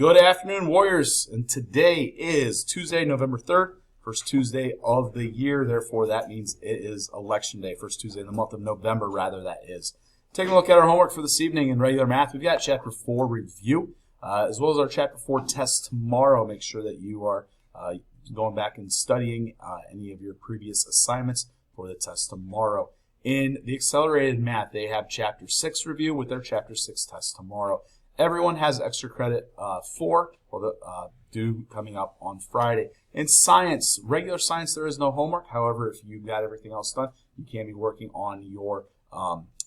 Good afternoon, Warriors, and today is Tuesday, November 3rd, first Tuesday of the year. Therefore, that means it is Election Day, first Tuesday in the month of November, rather, that is. Taking a look at our homework for this evening in regular math, we've got Chapter 4 review, as well as our Chapter 4 test tomorrow. Make sure that you are going back and studying any of your previous assignments for the test tomorrow. In the accelerated math, they have Chapter 6 review with their Chapter 6 test tomorrow. Everyone has extra credit due coming up on Friday. In science, regular science, there is no homework. However, if you've got everything else done, you can be working on your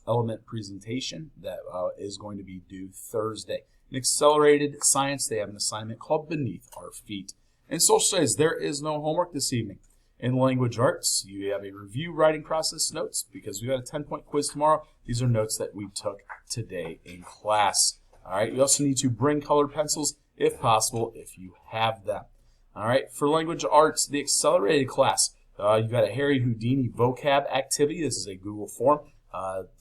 element presentation that is going to be due Thursday. In accelerated science, they have an assignment called Beneath Our Feet. In social studies, there is no homework this evening. In language arts, you have a review writing process notes because we've got a 10-point quiz tomorrow. These are notes that we took today in class. All right, you also need to bring colored pencils if possible, if you have them. All right, for language arts, the accelerated class, you've got a Harry Houdini vocab activity. This is a Google form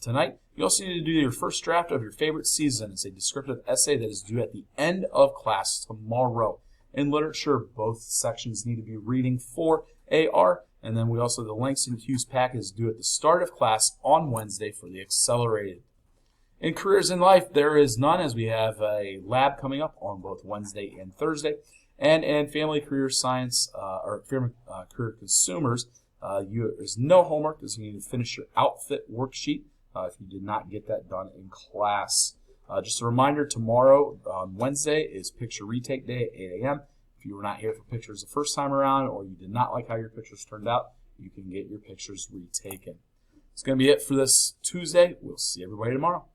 tonight. You also need to do your first draft of your favorite season. It's a descriptive essay that is due at the end of class tomorrow. In literature, both sections need to be reading for AR, and then we also, the Langston Hughes packet is due at the start of class on Wednesday for the accelerated. In careers in life, there is none, as we have a lab coming up on both Wednesday and Thursday. And in family career science, career consumers, there's no homework because you need to finish your outfit worksheet if you did not get that done in class. Just a reminder, tomorrow on Wednesday is picture retake day at 8 a.m. If you were not here for pictures the first time around or you did not like how your pictures turned out, you can get your pictures retaken. It's going to be it for this Tuesday. We'll see everybody tomorrow.